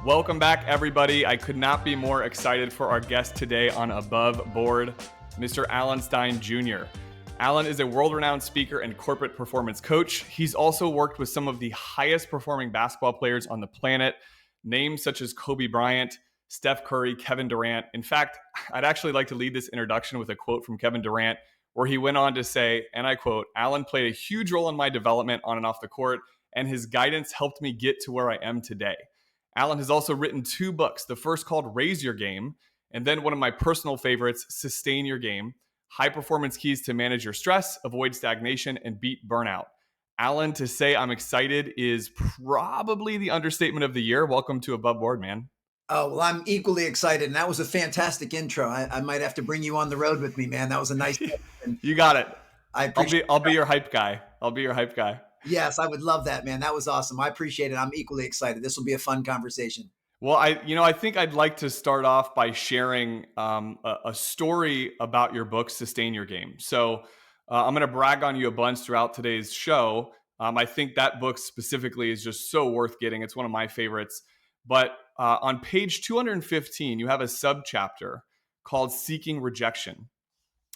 Welcome back, everybody. I could not be more excited for our guest today on Above Board, Mr. Alan Stein Jr. Alan is a world-renowned speaker and corporate performance coach. He's also worked with some of the highest performing basketball players on the planet, names such as Kobe Bryant, Steph Curry, Kevin Durant. In fact, I'd actually like to lead this introduction with a quote from Kevin Durant, where he went on to say, and I quote, "Alan played a huge role in my development on and off the court, and his guidance helped me get to where I am today." Alan has also written 2 books, the first called Raise Your Game, and then one of my personal favorites, Sustain Your Game, High Performance Keys to Manage Your Stress, Avoid Stagnation, and Beat Burnout. Alan, to say I'm excited is probably the understatement of the year. Welcome to Above Board, man. Oh, well, I'm equally excited. And that was a fantastic intro. I might have to bring you on the road with me, man. That was a nice and You got it. I I'll appreciate be I'll be your hype guy. I'll be your hype guy. Yes, I would love that, man. That was awesome. I appreciate it. I'm equally excited. This will be a fun conversation. Well, I think I'd like to start off by sharing a story about your book, Sustain Your Game. So I'm going to brag on you a bunch throughout today's show. I think that book specifically is just so worth getting. It's one of my favorites. But on page 215, you have a subchapter called Seeking Rejection.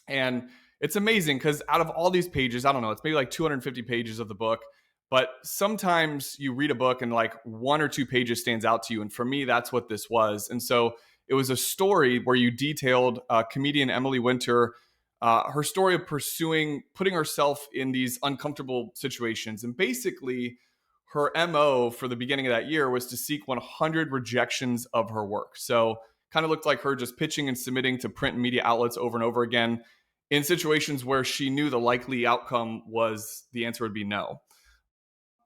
And it's amazing because out of all these pages, I don't know, it's maybe like 250 pages of the book. But sometimes you read a book and like 1 or 2 pages stands out to you. And for me, that's what this was. And so it was a story where you detailed comedian Emily Winter, her story of putting herself in these uncomfortable situations. And basically, her MO for the beginning of that year was to seek 100 rejections of her work. So kind of looked like her just pitching and submitting to print and media outlets over and over again in situations where she knew the likely outcome was the answer would be no.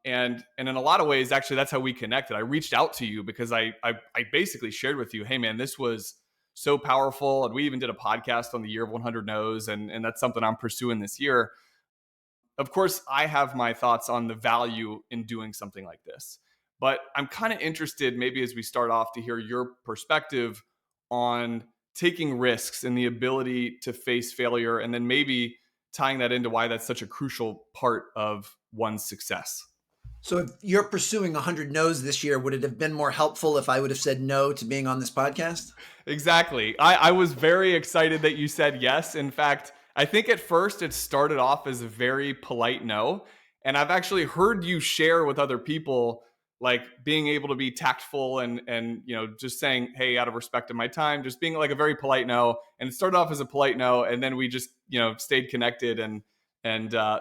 And in a lot of ways, actually, that's how we connected. I reached out to you because I basically shared with you, hey man, this was so powerful. And we even did a podcast on the year of 100 no's, and that's something I'm pursuing this year. Of course, I have my thoughts on the value in doing something like this, but I'm kind of interested, maybe as we start off, to hear your perspective on taking risks and the ability to face failure, and then maybe tying that into why that's such a crucial part of one's success. So if you're pursuing 100 no's this year, would it have been more helpful if I would have said no to being on this podcast? Exactly. I was very excited that you said yes. In fact, I think at first it started off as a very polite no. And I've actually heard you share with other people, like being able to be tactful and just saying, hey, out of respect of my time, just being like a very polite no. And it started off as a polite no, and then we just stayed connected, and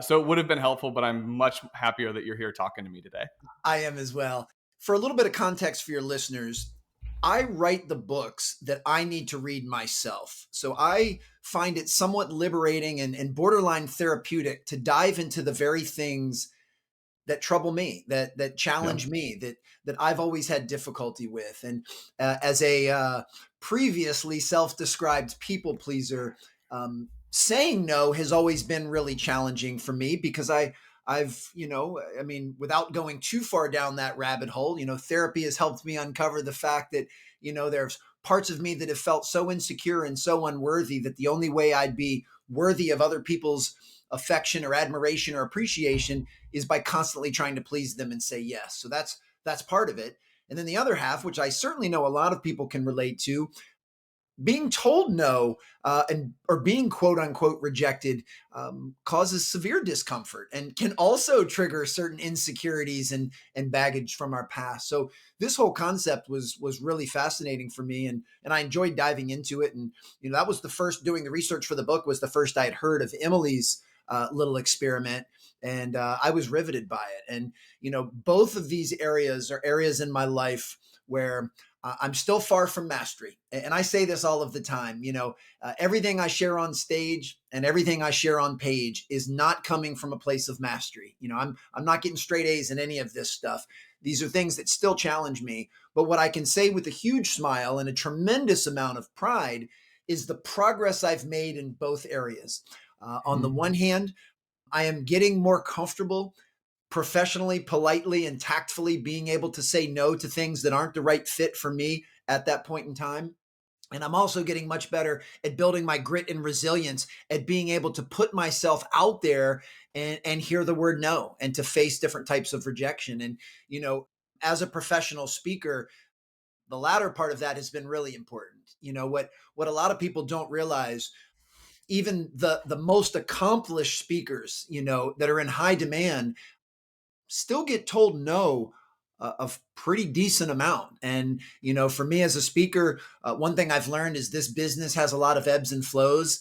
so it would have been helpful. But I'm much happier that you're here talking to me today. I am as well. For a little bit of context for your listeners, I write the books that I need to read myself. So I find it somewhat liberating and borderline therapeutic to dive into the very things that trouble me, that challenge me, that I've always had difficulty with. And as a previously self-described people pleaser, saying no has always been really challenging for me because without going too far down that rabbit hole, therapy has helped me uncover the fact that, there's parts of me that have felt so insecure and so unworthy that the only way I'd be worthy of other people's affection or admiration or appreciation is by constantly trying to please them and say yes. So that's part of it. And then the other half, which I certainly know a lot of people can relate to, being told no or being quote unquote rejected causes severe discomfort and can also trigger certain insecurities and baggage from our past. So this whole concept was really fascinating for me, and I enjoyed diving into it. And that was the first, doing the research for the book was the first I had heard of Emily's little experiment, and I was riveted by it. And both of these areas are areas in my life where I'm still far from mastery. And I say this all of the time, everything I share on stage and everything I share on page is not coming from a place of mastery. I'm not getting straight A's in any of this stuff. These are things that still challenge me. But what I can say with a huge smile and a tremendous amount of pride is the progress I've made in both areas. On the one hand, I am getting more comfortable professionally, politely, and tactfully being able to say no to things that aren't the right fit for me at that point in time. And I'm also getting much better at building my grit and resilience, at being able to put myself out there and hear the word no and to face different types of rejection. And, as a professional speaker, the latter part of that has been really important. What a lot of people don't realize, even the most accomplished speakers, that are in high demand, still get told no a pretty decent amount. And for me as a speaker, one thing I've learned is this business has a lot of ebbs and flows,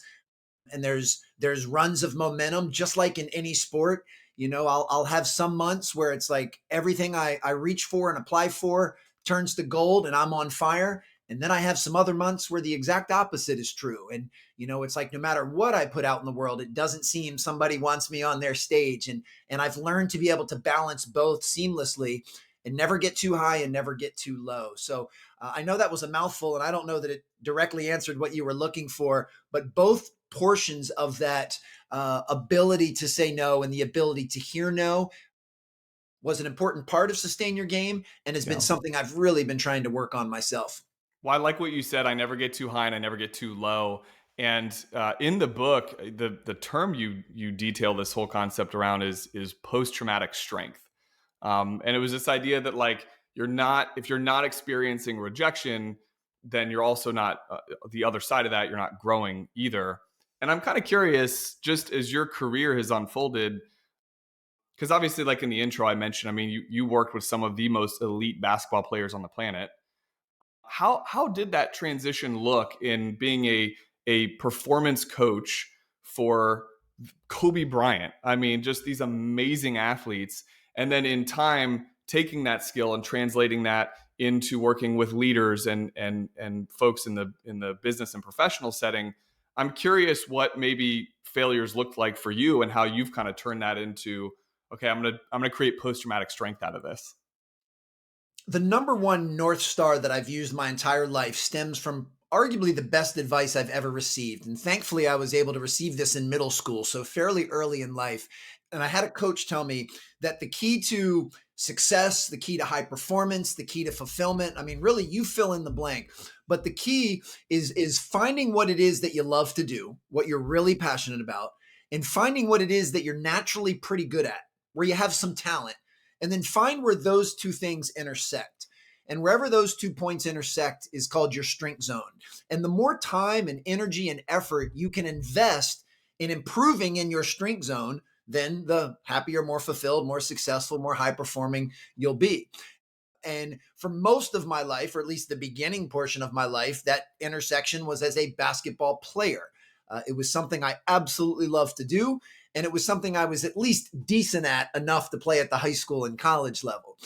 and there's runs of momentum, just like in any sport. I'll have some months where it's like everything I reach for and apply for turns to gold and I'm on fire. And then I have some other months where the exact opposite is true. And it's like no matter what I put out in the world, it doesn't seem somebody wants me on their stage. And I've learned to be able to balance both seamlessly and never get too high and never get too low. So I know that was a mouthful, and I don't know that it directly answered what you were looking for, but both portions of that ability to say no and the ability to hear no was an important part of Sustain Your Game, and has been Yeah. something I've really been trying to work on myself. Well, I like what you said. I never get too high and I never get too low. And in the book, the term you detail this whole concept around is post traumatic strength. And it was this idea that like you're not if you're not experiencing rejection, then you're also not the other side of that. You're not growing either. And I'm kind of curious, just as your career has unfolded, because obviously, like in the intro I mentioned, I mean, you worked with some of the most elite basketball players on the planet. How did that transition look in being a performance coach for Kobe Bryant? I mean, just these amazing athletes, and then in time taking that skill and translating that into working with leaders and folks in the business and professional setting. I'm curious what maybe failures looked like for you and how you've kind of turned that into, okay, I'm gonna create post traumatic strength out of this. The number one North Star that I've used my entire life stems from arguably the best advice I've ever received. And thankfully, I was able to receive this in middle school, so fairly early in life. And I had a coach tell me that the key to success, the key to high performance, the key to fulfillment, I mean, really, you fill in the blank. But the key is finding what it is that you love to do, what you're really passionate about, and finding what it is that you're naturally pretty good at, where you have some talent, and then find where those two things intersect. And wherever those 2 points intersect is called your strength zone. And the more time and energy and effort you can invest in improving in your strength zone, then the happier, more fulfilled, more successful, more high performing you'll be. And for most of my life, or at least the beginning portion of my life, that intersection was as a basketball player. It was something I absolutely loved to do. And it was something I was at least decent at enough to play at the high school and college level.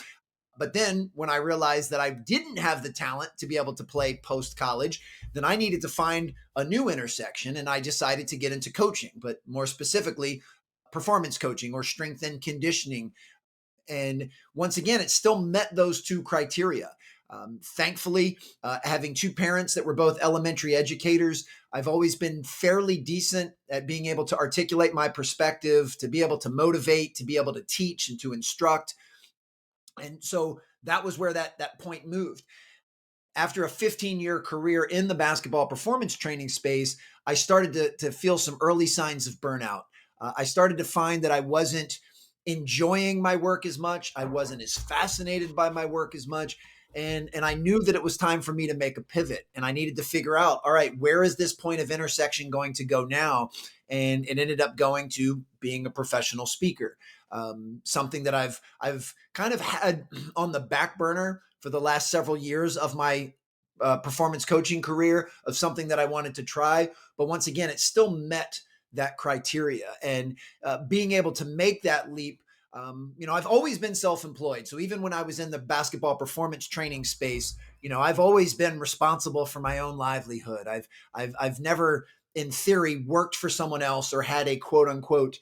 But then when I realized that I didn't have the talent to be able to play post college, then I needed to find a new intersection. And I decided to get into coaching, but more specifically, performance coaching or strength and conditioning. And once again, it still met those two criteria. Thankfully, having two parents that were both elementary educators, I've always been fairly decent at being able to articulate my perspective, to be able to motivate, to be able to teach and to instruct. And so that was where that point moved. After a 15-year career in the basketball performance training space, I started to feel some early signs of burnout. I started to find that I wasn't enjoying my work as much. I wasn't as fascinated by my work as much. And I knew that it was time for me to make a pivot. And I needed to figure out, all right, where is this point of intersection going to go now? And it ended up going to being a professional speaker, something that I've kind of had on the back burner for the last several years of my performance coaching career, of something that I wanted to try. But once again, it still met that criteria. And being able to make that leap, I've always been self-employed. So even when I was in the basketball performance training space, I've always been responsible for my own livelihood. I've never, in theory, worked for someone else or had a quote unquote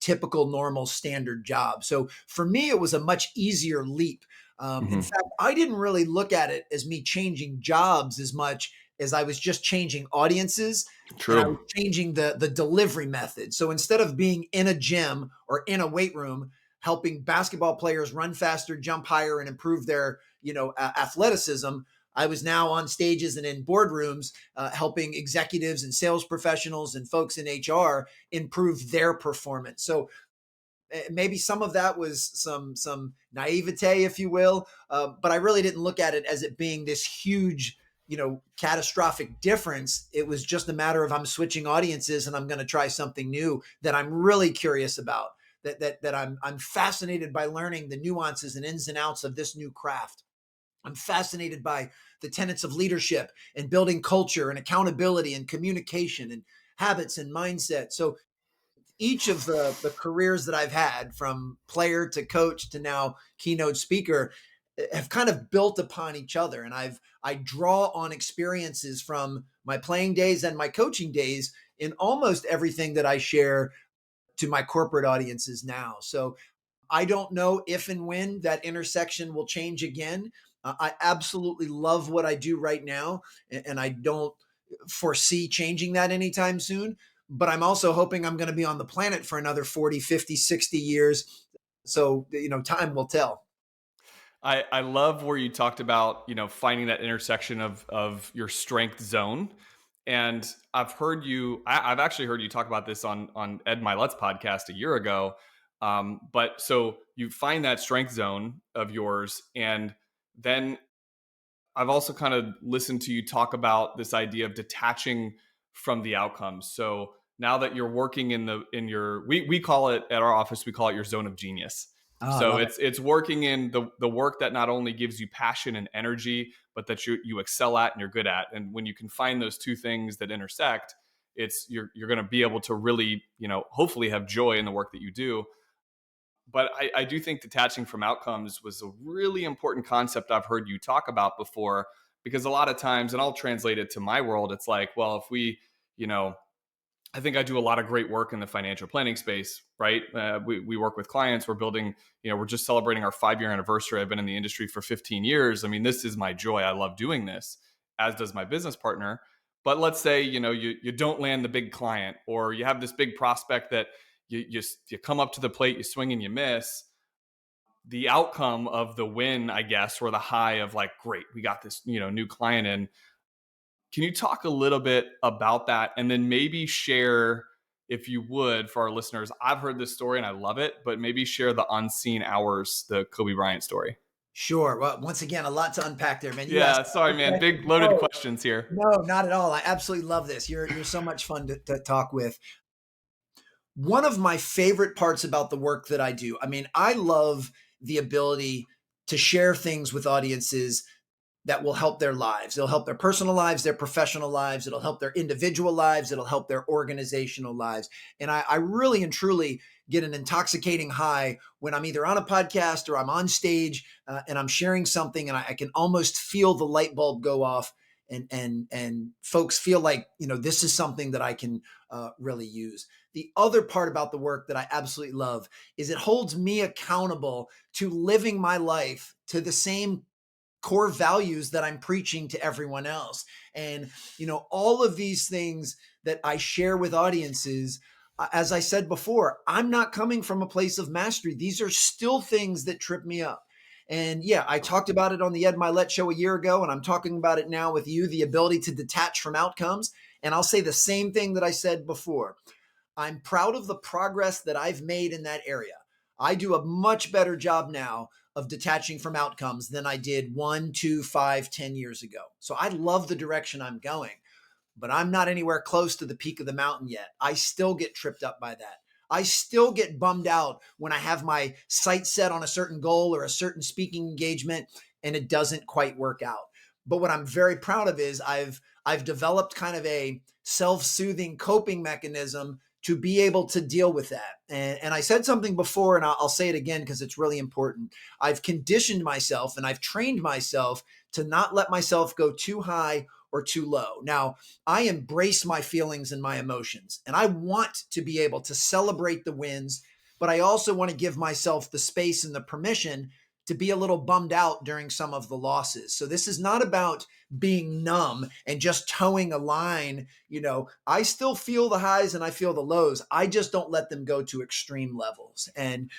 typical, normal, standard job. So for me, it was a much easier leap. In Mhm. fact, I didn't really look at it as me changing jobs as much as I was just changing audiences, and I was True. changing the delivery method. So instead of being in a gym or in a weight room helping basketball players run faster, jump higher, and improve their athleticism, I was now on stages and in boardrooms helping executives and sales professionals and folks in HR improve their performance. So Maybe some of that was some naivete, if you will, but I really didn't look at it as it being this huge, catastrophic difference. It was just a matter of I'm switching audiences and I'm going to try something new that I'm really curious about. That I'm fascinated by learning the nuances and ins and outs of this new craft. I'm fascinated by the tenets of leadership and building culture and accountability and communication and habits and mindset. So each of the careers that I've had, from player to coach to now keynote speaker, have kind of built upon each other. And I draw on experiences from my playing days and my coaching days in almost everything that I share to my corporate audiences now. So I don't know if and when that intersection will change again. I absolutely love what I do right now, and I don't foresee changing that anytime soon. But I'm also hoping I'm going to be on the planet for another 40, 50, 60 years. So, time will tell. I love where you talked about, finding that intersection of your strength zone. And I've actually heard you talk about this on Ed Milet's podcast a year ago. But so you find that strength zone of yours, and then I've also kind of listened to you talk about this idea of detaching from the outcomes. So now that you're working in your, we call it at our office, we call it your zone of genius. Oh, I So love it. it's working in the work that not only gives you passion and energy, but that you excel at and you're good at. And when you can find those two things that intersect, you're going to be able to really, hopefully have joy in the work that you do. But I do think detaching from outcomes was a really important concept I've heard you talk about before, because a lot of times, and I'll translate it to my world, it's like, well, if we, you know, I think I do a lot of great work in the financial planning space, right? We work with clients. We're building, we're just celebrating our 5-year anniversary. I've been in the industry for 15 years. I mean, this is my joy. I love doing this, as does my business partner. But let's say, you don't land the big client, or you have this big prospect that you come up to the plate, you swing and you miss. The outcome of the win, I guess, or the high of like, great, we got this, new client in. Can you talk a little bit about that, and then maybe share, if you would, for our listeners? I've heard this story and I love it, but maybe share the unseen hours, the Kobe Bryant story. Sure. Well, once again, a lot to unpack there, man. You asked Yeah, sorry, man. questions. Big loaded No, questions here. no, not at all. I absolutely love this. You're so much fun to talk with. One of my favorite parts about the work that I do, I mean, I love the ability to share things with audiences that will help their lives. It'll help their personal lives, their professional lives. It'll help their individual lives. It'll help their organizational lives. And I really and truly get an intoxicating high when I'm either on a podcast or I'm on stage, and I'm sharing something, and I can almost feel the light bulb go off, and folks feel like, this is something that I can really use. The other part about the work that I absolutely love is it holds me accountable to living my life to the same core values that I'm preaching to everyone else. And, all of these things that I share with audiences, as I said before, I'm not coming from a place of mastery. These are still things that trip me up. And yeah, I talked about it on the Ed Milet show a year ago, and I'm talking about it now with you, the ability to detach from outcomes. And I'll say the same thing that I said before. I'm proud of the progress that I've made in that area. I do a much better job now of detaching from outcomes than I did 1, 2, 5, 10 years ago. So I love the direction I'm going, but I'm not anywhere close to the peak of the mountain yet. I still get tripped up by that. I still get bummed out when I have my sights set on a certain goal or a certain speaking engagement and it doesn't quite work out. But what I'm very proud of is I've developed kind of a self-soothing coping mechanism to be able to deal with that. And I said something before, and I'll say it again because it's really important. I've conditioned myself and I've trained myself to not let myself go too high or too low. Now, I embrace my feelings and my emotions, and I want to be able to celebrate the wins, but I also want to give myself the space and the permission to be a little bummed out during some of the losses. So this is not about being numb and just towing a line. I still feel the highs and I feel the lows. I just don't let them go to extreme levels. And,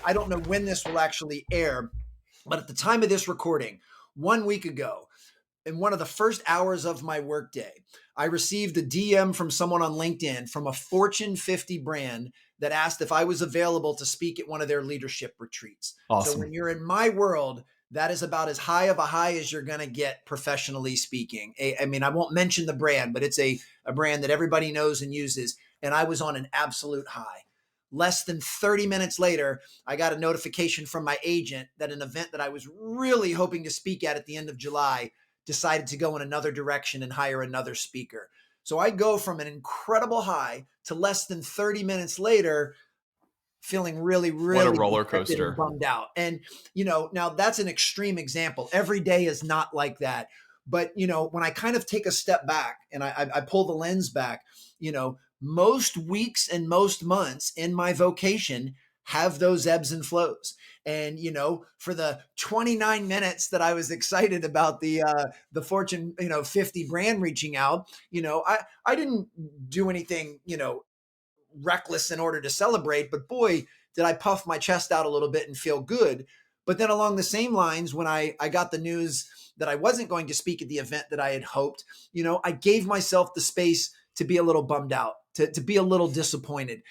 I don't know when this will actually air, but at the time of this recording, 1 week ago, in one of the first hours of my workday, I received a DM from someone on LinkedIn from a Fortune 50 brand that asked if I was available to speak at one of their leadership retreats. So when Awesome. you're in my world, that is about as high of a high as you're going to get professionally speaking. I mean, I won't mention the brand, but it's a brand that everybody knows and uses. And I was on an absolute high. Less than 30 minutes later, I got a notification from my agent that an event that I was really hoping to speak at the end of July decided to go in another direction and hire another speaker. So I go from an incredible high to less than 30 minutes later feeling really, What a really roller dejected and coaster. bummed out. And, now that's an extreme example. Every day is not like that. But, when I kind of take a step back and I pull the lens back, most weeks and most months in my vocation have those ebbs and flows. And, for the 29 minutes that I was excited about the Fortune, 50 brand reaching out, I didn't do anything, reckless in order to celebrate, but boy, did I puff my chest out a little bit and feel good. But then along the same lines, when I got the news that I wasn't going to speak at the event that I had hoped, I gave myself the space to be a little bummed out, to be a little disappointed.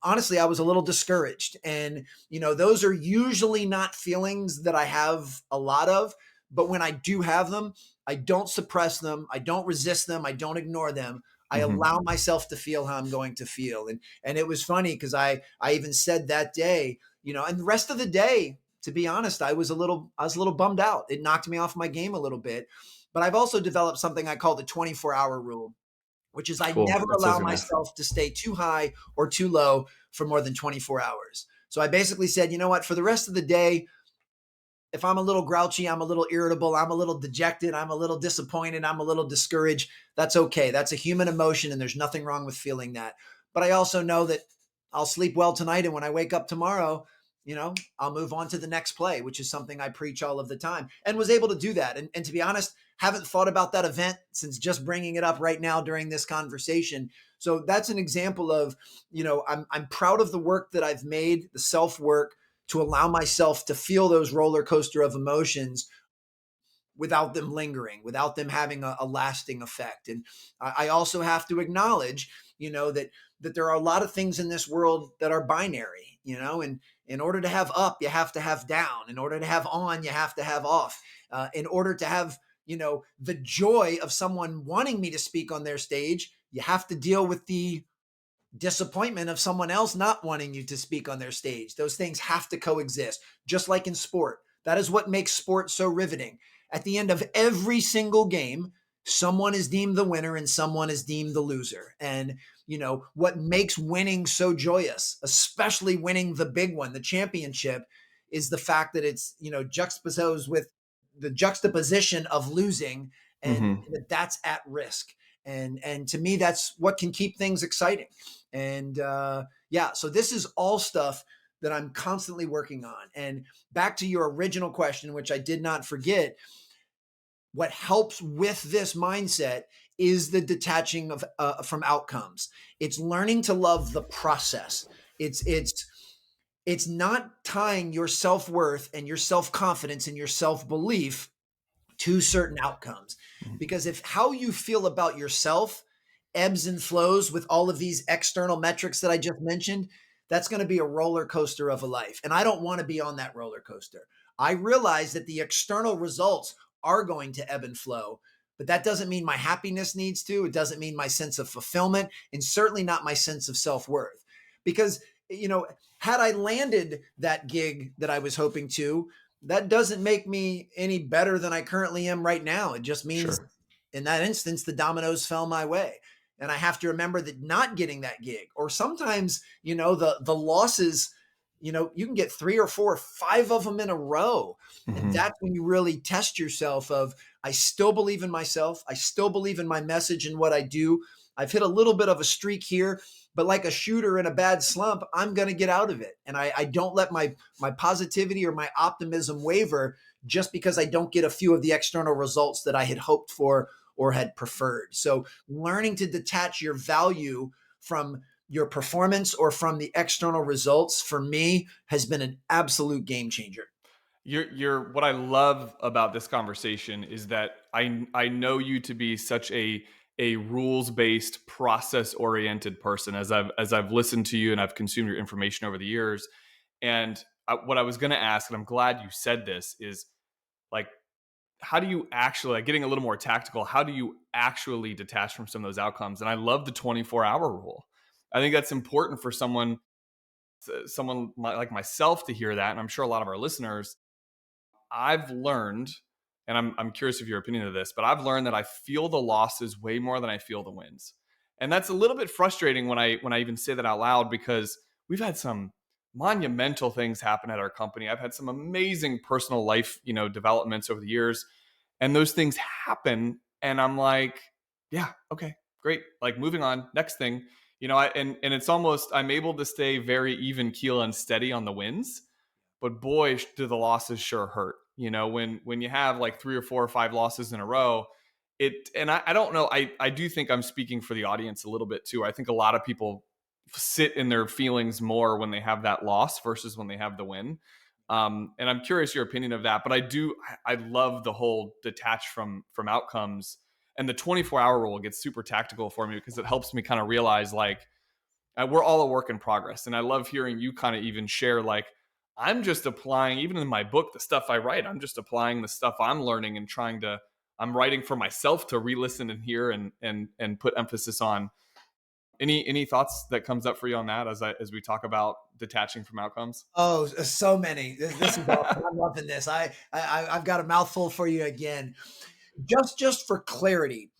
Honestly, I was a little discouraged. And, those are usually not feelings that I have a lot of. But when I do have them, I don't suppress them. I don't resist them. I don't ignore them. I Mhm. allow myself to feel how I'm going to feel. And it was funny because I even said that day, and the rest of the day, to be honest, I was a little bummed out. It knocked me off my game a little bit. But I've also developed something I call the 24-hour rule, which is I Cool. never That's what I was allow gonna ask. myself to stay too high or too low for more than 24 hours. So I basically said, you know what, for the rest of the day, if I'm a little grouchy, I'm a little irritable, I'm a little dejected, I'm a little disappointed, I'm a little discouraged, that's okay. That's a human emotion and there's nothing wrong with feeling that. But I also know that I'll sleep well tonight and when I wake up tomorrow, I'll move on to the next play, which is something I preach all of the time and was able to do that. And to be honest, haven't thought about that event since just bringing it up right now during this conversation. So that's an example of, I'm proud of the work that I've made, the self work to allow myself to feel those roller coaster of emotions without them lingering, without them having a lasting effect. And I also have to acknowledge, that there are a lot of things in this world that are binary, and in order to have up, you have to have down. In order to have on, you have to have off. In order to have, the joy of someone wanting me to speak on their stage, you have to deal with the disappointment of someone else not wanting you to speak on their stage. Those things have to coexist, just like in sport. That is what makes sport so riveting. At the end of every single game, someone is deemed the winner and someone is deemed the loser. And, what makes winning so joyous, especially winning the big one, the championship, is the fact that it's, juxtaposed with the juxtaposition of losing and Mhm. that's at risk. And to me, that's what can keep things exciting. And yeah, so this is all stuff that I'm constantly working on. And back to your original question, which I did not forget, what helps with this mindset is the detaching of from outcomes. It's learning to love the process. It's not tying your self worth and your self confidence and your self belief to certain outcomes. Mhm. Because if how you feel about yourself ebbs and flows with all of these external metrics that I just mentioned, that's going to be a roller coaster of a life. And I don't want to be on that roller coaster. I realize that the external results are going to ebb and flow, but that doesn't mean my happiness needs to. It doesn't mean my sense of fulfillment, and certainly not my sense of self worth. Because, had I landed that gig that I was hoping to, that doesn't make me any better than I currently am right now. It just means Sure. in that instance, the dominoes fell my way. And I have to remember that not getting that gig, or sometimes, the losses, you can get three or four or five of them in a row. And Mhm. that's when you really test yourself of, I still believe in myself. I still believe in my message and what I do. I've hit a little bit of a streak here, but like a shooter in a bad slump, I'm going to get out of it. And I don't let my positivity or my optimism waver just because I don't get a few of the external results that I had hoped for or had preferred. So learning to detach your value from your performance or from the external results for me has been an absolute game changer. You're what I love about this conversation is that I know you to be such a rules based, process oriented person as I've listened to you and I've consumed your information over the years. And what I was going to ask, and I'm glad you said this, is like, how do you actually, like, getting a little more tactical, how do you actually detach from some of those outcomes? And I love the 24-hour rule. I think that's important for someone like myself to hear that, and I'm sure a lot of our listeners. I've learned, and I'm curious of your opinion of this, but I've learned that I feel the losses way more than I feel the wins. And that's a little bit frustrating when I even say that out loud, because we've had some monumental things happen at our company. I've had some amazing personal life, developments over the years, and those things happen, and I'm like, yeah, okay, great. Like, moving on, next thing. And it's almost, I'm able to stay very even keel and steady on the wins, but boy, do the losses sure hurt. When you have like 3 or 4 or 5 losses in a row, I don't know. I do think I'm speaking for the audience a little bit too. I think a lot of people sit in their feelings more when they have that loss versus when they have the win. And I'm curious your opinion of that. But I love the whole detach from outcomes, and the 24-hour rule gets super tactical for me because it helps me kind of realize, like, we're all a work in progress. And I love hearing you kind of even share, like, I'm just applying, even in my book, the stuff I write, I'm just applying the stuff I'm learning and I'm writing for myself to re-listen and hear and put emphasis on. Any thoughts that comes up for you on that as we talk about detaching from outcomes? Oh, so many. This is awesome. I'm loving this. I've got a mouthful for you again. Just for clarity,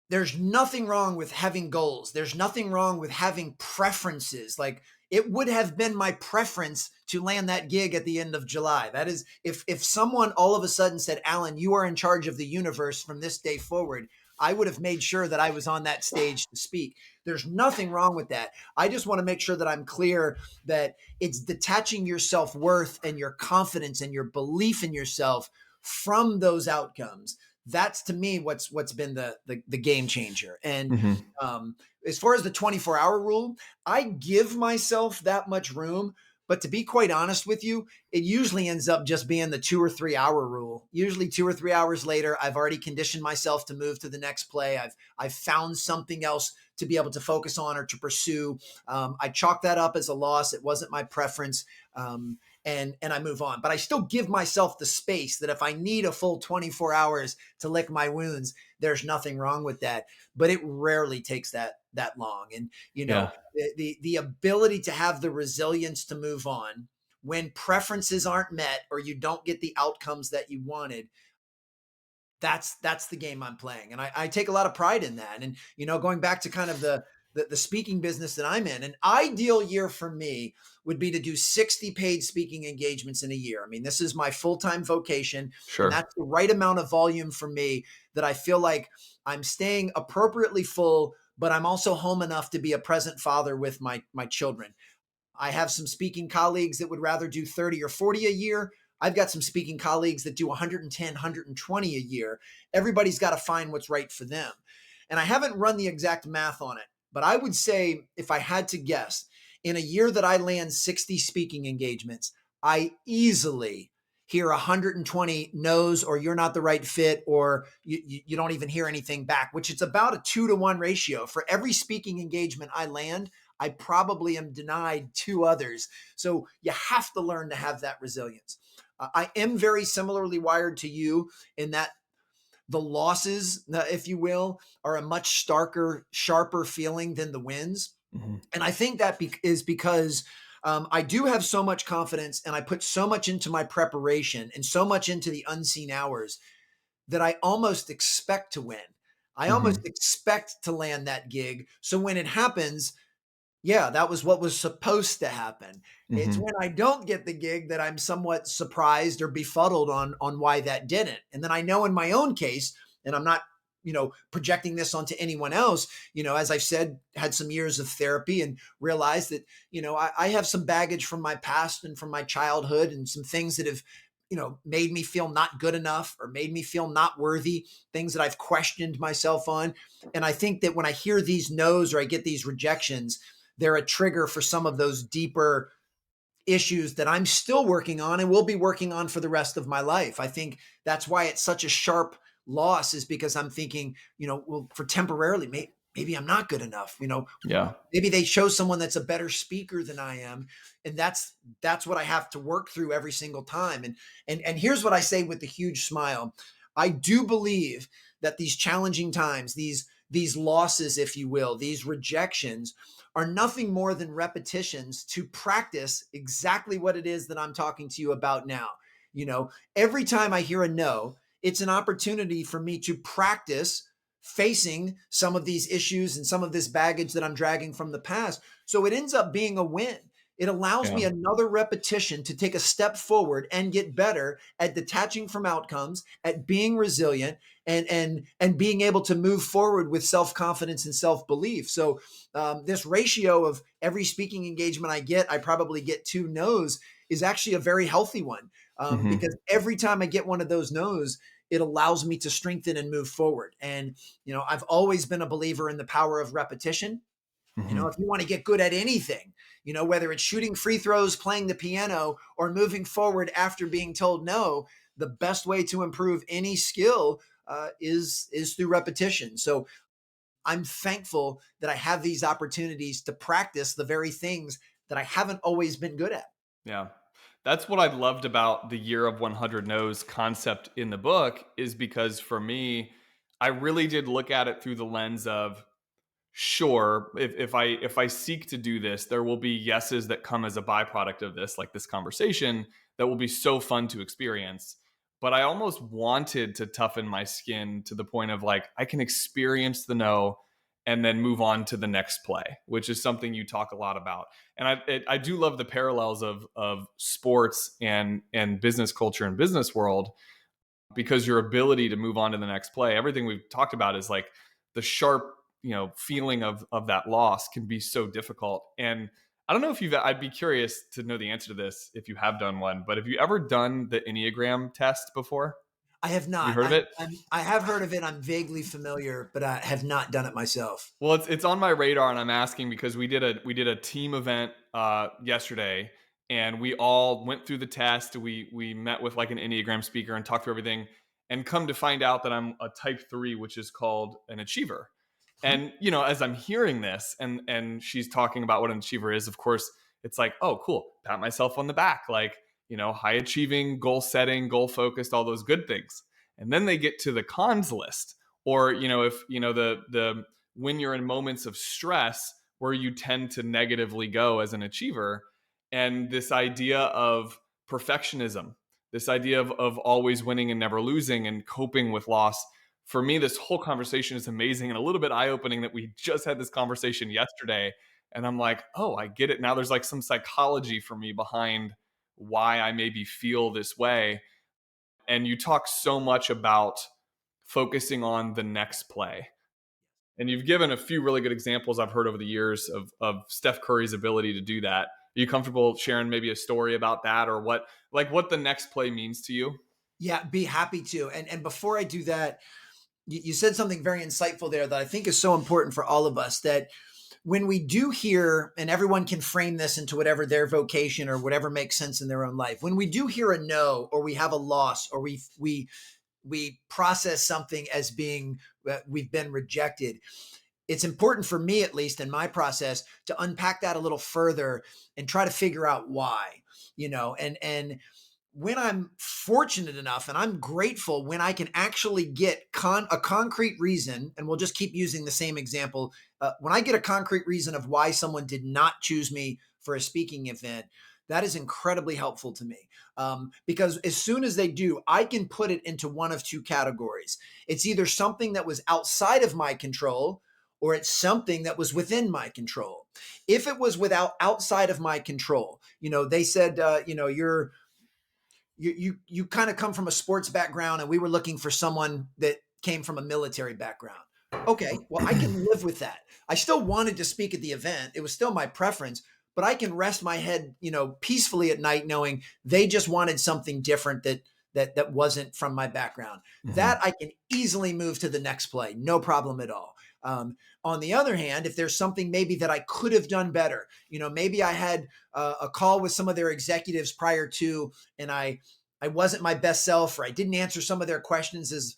there's nothing wrong with having goals. There's nothing wrong with having preferences. Like, it would have been my preference to land that gig at the end of July. That is, if someone all of a sudden said, Alan, you are in charge of the universe from this day forward, I would have made sure that I was on that stage to speak. There's nothing wrong with that. I just want to make sure that I'm clear that it's detaching your self-worth and your confidence and your belief in yourself from those outcomes. That's, to me, what's been the game changer. And Hmm. as far as the 24-hour rule, I give myself that much room. But to be quite honest with you, it usually ends up just being the 2 or 3 hour rule. Usually 2 or 3 hours later, I've already conditioned myself to move to the next play. I've found something else to be able to focus on or to pursue. I chalk that up as a loss. It wasn't my preference. And I move on. But I still give myself the space that if I need a full 24 hours to lick my wounds, there's nothing wrong with that. But it rarely takes that long. And Yeah. the ability to have the resilience to move on when preferences aren't met or you don't get the outcomes that you wanted, that's the game I'm playing. And I take a lot of pride in that. And, going back to kind of the speaking business that I'm in, an ideal year for me would be to do 60 paid speaking engagements in a year. I mean, this is my full-time vocation, and Sure. that's the right amount of volume for me that I feel like I'm staying appropriately full, but I'm also home enough to be a present father with my children. I have some speaking colleagues that would rather do 30 or 40 a year. I've got some speaking colleagues that do 110, 120 a year. Everybody's got to find what's right for them. And I haven't run the exact math on it, but I would say, if I had to guess, in a year that I land 60 speaking engagements, I easily hear 120 no's, or you're not the right fit, or you don't even hear anything back, which it's about a 2-to-1 ratio. For every speaking engagement I land, I probably am denied 2 others. So you have to learn to have that resilience. I am very similarly wired to you in that the losses, if you will, are a much starker, sharper feeling than the wins. Hmm. And I think that is because I do have so much confidence and I put so much into my preparation and so much into the unseen hours that I almost expect to win. I almost Hmm. expect to land that gig. So when it happens, yeah, that was what was supposed to happen. It's Hmm. when I don't get the gig that I'm somewhat surprised or befuddled on why that didn't. And then I know in my own case, and I'm not, projecting this onto anyone else, as I've said, had some years of therapy and realized that, I have some baggage from my past and from my childhood and some things that have, made me feel not good enough or made me feel not worthy, things that I've questioned myself on. And I think that when I hear these no's or I get these rejections, they're a trigger for some of those deeper issues that I'm still working on and will be working on for the rest of my life. I think that's why it's such a sharp loss is because I'm thinking, well, for temporarily, maybe I'm not good enough. Yeah. Maybe they chose someone that's a better speaker than I am, and that's what I have to work through every single time. And here's what I say with a huge smile: I do believe that these challenging times, these losses, if you will, these rejections, are nothing more than repetitions to practice exactly what it is that I'm talking to you about now. Every time I hear a no, it's an opportunity for me to practice facing some of these issues and some of this baggage that I'm dragging from the past. So it ends up being a win. It allows me Yeah. another repetition to take a step forward and get better at detaching from outcomes, at being resilient, and being able to move forward with self-confidence and self-belief. So this ratio of every speaking engagement I get, I probably get 2 no's, is actually a very healthy one, Hmm. because every time I get one of those no's, it allows me to strengthen and move forward. And I've always been a believer in the power of repetition. Hmm. If you want to get good at anything, whether it's shooting free throws, playing the piano, or moving forward after being told no, the best way to improve any skill is through repetition. So I'm thankful that I have these opportunities to practice the very things that I haven't always been good at. Yeah. That's what I loved about the year of 100 no's concept in the book, is because for me, I really did look at it through the lens of, sure, if I seek to do this, there will be yeses that come as a byproduct of this, like this conversation, that will be so fun to experience. But I almost wanted to toughen my skin to the point of, like, I can experience the no and then move on to the next play, which is something you talk a lot about. And I do love the parallels of sports and business culture and business world, because your ability to move on to the next play, everything we've talked about is like the sharp, feeling of that loss can be so difficult. And I don't know if I'd be curious to know the answer to this if you have done one, but have you ever done the Enneagram test before? I have Have you not. heard of it? I have heard of it. I'm vaguely familiar, but I have not done it myself. Well, it's on my radar, and I'm asking because we did a team event yesterday, and we all went through the test. We met with like an Enneagram speaker and talked through everything, and come to find out that I'm a Type 3, which is called an achiever. Hmm. And as I'm hearing this, and she's talking about what an achiever is, of course, it's like, oh, cool, pat myself on the back, like, high achieving, goal setting, goal focused, all those good things. And then they get to the cons list, or if the when you're in moments of stress where you tend to negatively go as an achiever, and this idea of perfectionism, this idea of always winning and never losing and coping with loss. For me, this whole conversation is amazing and a little bit eye-opening that we just had this conversation yesterday. And I'm like, oh, I get it now. There's like some psychology for me behind why I maybe feel this way. And you talk so much about focusing on the next play, and you've given a few really good examples I've heard over the years of Steph Curry's ability to do that. Are you comfortable sharing maybe a story about that, or what the next play means to you? Yeah, be happy to. And before I do that, you said something very insightful there that I think is so important for all of us, that when we do hear, and everyone can frame this into whatever their vocation or whatever makes sense in their own life, when we do hear a no, or we have a loss, or we process something as being we've been rejected, it's important for me, at least in my process, to unpack that a little further and try to figure out why. And when I'm fortunate enough, and I'm grateful when I can actually get a concrete reason, and we'll just keep using the same example. When I get a concrete reason of why someone did not choose me for a speaking event, that is incredibly helpful to me, because as soon as they do, I can put it into one of two categories. It's either something that was outside of my control, or it's something that was within my control. If it was outside of my control, they said, you kind of come from a sports background, and we were looking for someone that came from a military background. Okay, well, I can live with that. I still wanted to speak at the event. It was still my preference, but I can rest my head, peacefully at night, knowing they just wanted something different that wasn't from my background. That Hmm. I can easily move to the next play, no problem at all. On the other hand, if there's something maybe that I could have done better, maybe I had a call with some of their executives prior to, and I wasn't my best self, or I didn't answer some of their questions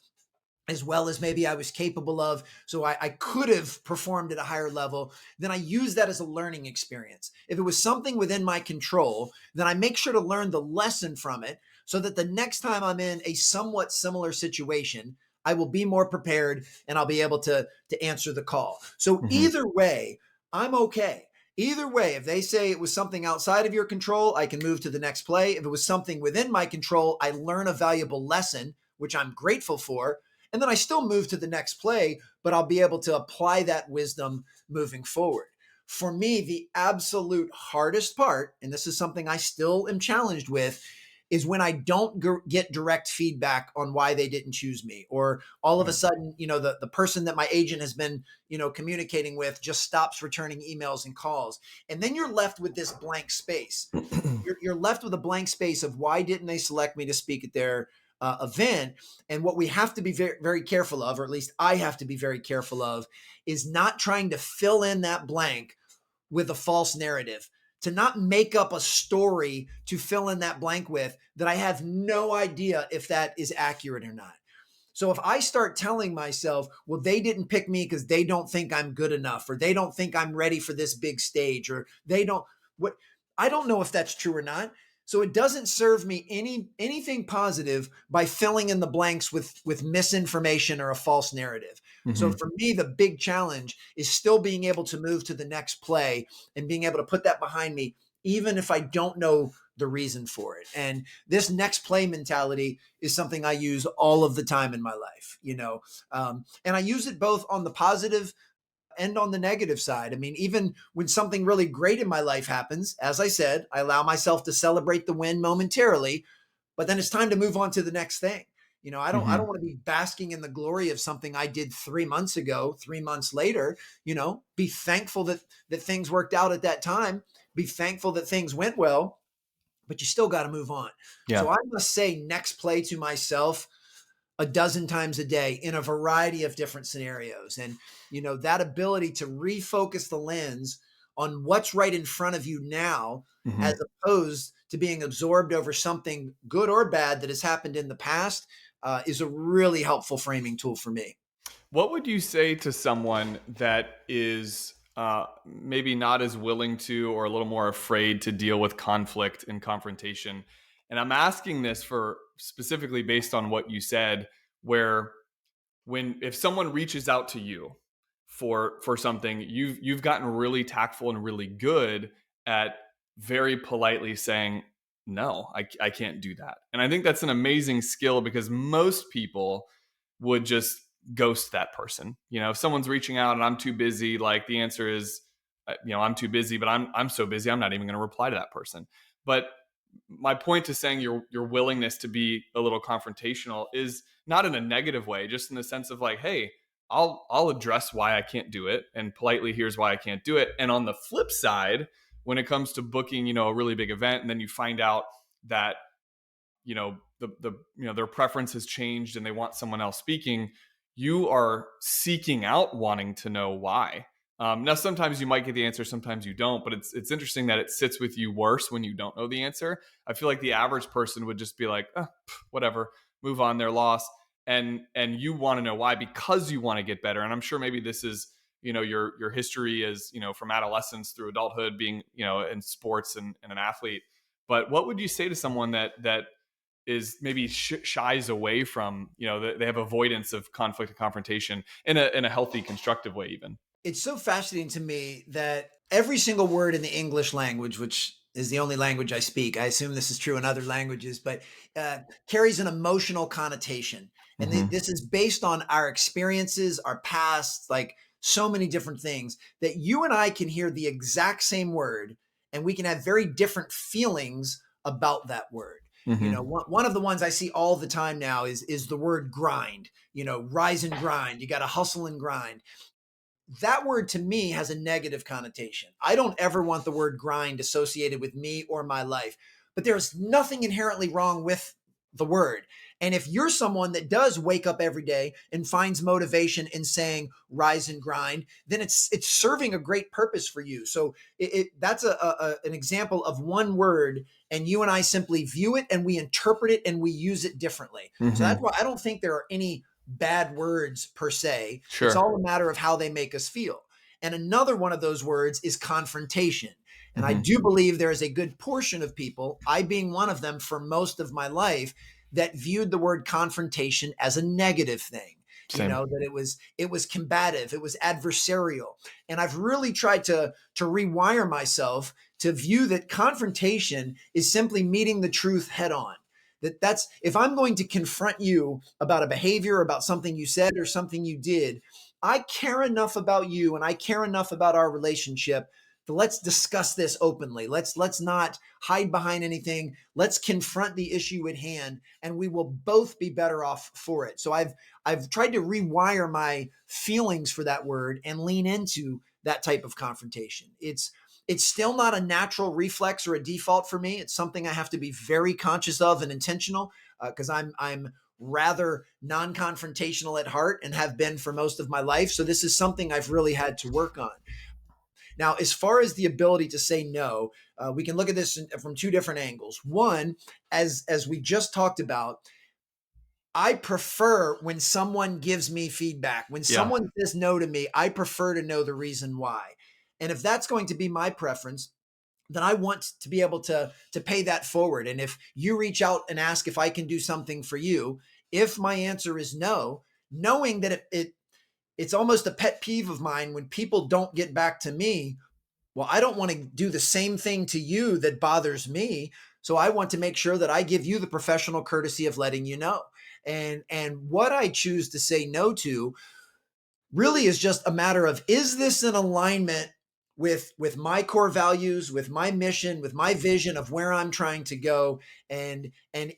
as well as maybe I was capable of. So I could have performed at a higher level. Then I use that as a learning experience. If it was something within my control, then I make sure to learn the lesson from it so that the next time I'm in a somewhat similar situation, I will be more prepared and I'll be able to answer the call. So Hmm. either way, I'm okay. Either way, if they say it was something outside of your control, I can move to the next play. If it was something within my control, I learn a valuable lesson, which I'm grateful for, and then I still move to the next play, but I'll be able to apply that wisdom moving forward. For me, the absolute hardest part, and this is something I still am challenged with, is when I don't get direct feedback on why they didn't choose me, or all of a Right. sudden, the person that my agent has been, communicating with just stops returning emails and calls. And then you're left with this blank space. You're left with a blank space of why didn't they select me to speak at their event. And what we have to be very, very careful of, or at least I have to be very careful of, is not trying to fill in that blank with a false narrative, to not make up a story to fill in that blank with that I have no idea if that is accurate or not. So if I start telling myself, well, they didn't pick me because they don't think I'm good enough, or they don't think I'm ready for this big stage, or they don't, what, I don't know if that's true or not. So it doesn't serve me anything positive by filling in the blanks with misinformation or a false narrative. So Hmm. for me, the big challenge is still being able to move to the next play and being able to put that behind me, even if I don't know the reason for it. And this next play mentality is something I use all of the time in my life, and I use it both on the positive and on the negative side. I mean, even when something really great in my life happens, as I said, I allow myself to celebrate the win momentarily, but then it's time to move on to the next thing. I don't Hmm. want to be basking in the glory of something I did 3 months ago, 3 months later. Be thankful that things worked out at that time. Be thankful that things went well, but you still got to move on. So Yeah. I must say next play to myself a dozen times a day in a variety of different scenarios. And, that ability to refocus the lens on what's right in front of you now, as Hmm. opposed to being absorbed over something good or bad that has happened in the past, is a really helpful framing tool for me. What would you say to someone that is maybe not as willing to or a little more afraid to deal with conflict and confrontation? And I'm asking this for specifically based on what you said, where when if someone reaches out to you for something, you've gotten really tactful and really good at very politely saying no, I can't do that. And I think that's an amazing skill because most people would just ghost that person. If someone's reaching out and I'm too busy, like the answer is I'm too busy, but I'm so busy I'm not even going to reply to that person. But my point to saying your willingness to be a little confrontational is not in a negative way, just in the sense of like, hey, I'll address why I can't do it and politely here's why I can't do it. And on the flip side, when it comes to booking, a really big event, and then you find out that their preference has changed and they want someone else speaking, you are seeking out wanting to know why. Now sometimes you might get the answer, sometimes you don't, but it's interesting that it sits with you worse when you don't know the answer. I feel like the average person would just be like, whatever, move on, their loss. And you want to know why, because you want to get better. And I'm sure maybe this is your history is from adolescence through adulthood, being in sports and an athlete. But what would you say to someone that is maybe shies away from they have avoidance of conflict and confrontation in a healthy, constructive way even? It's so fascinating to me that every single word in the English language, which is the only language I speak, I assume this is true in other languages, but carries an emotional connotation. And Hmm. this is based on our experiences, our past, like so many different things that you and I can hear the exact same word and we can have very different feelings about that word. Hmm. One of the ones I see all the time now is the word grind, rise and grind. You got to hustle and grind. That word to me has a negative connotation. I don't ever want the word grind associated with me or my life, but there's nothing inherently wrong with the word. And if you're someone that does wake up every day and finds motivation in saying rise and grind, then it's serving a great purpose for you. So that's an example of one word, and you and I simply view it and we interpret it and we use it differently. So that's Hmm. why I don't think there are any bad words per se. It's Sure. all a matter of how they make us feel. And another one of those words is confrontation. And I Hmm. do believe there is a good portion of people, I being one of them for most of my life, that viewed the word confrontation as a negative thing. Same. That it was combative, it was adversarial. And I've really tried to rewire myself to view that confrontation is simply meeting the truth head on. That's if I'm going to confront you about a behavior, about something you said or something you did, I care enough about you and I care enough about our relationship. So let's discuss this openly. Let's not hide behind anything. Let's confront the issue at hand, and we will both be better off for it. So I've tried to rewire my feelings for that word and lean into that type of confrontation. It's still not a natural reflex or a default for me. It's something I have to be very conscious of and intentional, because I'm rather non-confrontational at heart and have been for most of my life. So this is something I've really had to work on. Now, as far as the ability to say no, we can look at this from two different angles. One, as we just talked about, I prefer when someone gives me feedback. When Yeah. someone says no to me, I prefer to know the reason why. And if that's going to be my preference, then I want to be able to pay that forward. And if you reach out and ask if I can do something for you, if my answer is no, knowing that it's almost a pet peeve of mine when people don't get back to me. Well, I don't want to do the same thing to you that bothers me. So I want to make sure that I give you the professional courtesy of letting you know. And what I choose to say no to really is just a matter of, is this in alignment with my core values, with my mission, with my vision of where I'm trying to go? And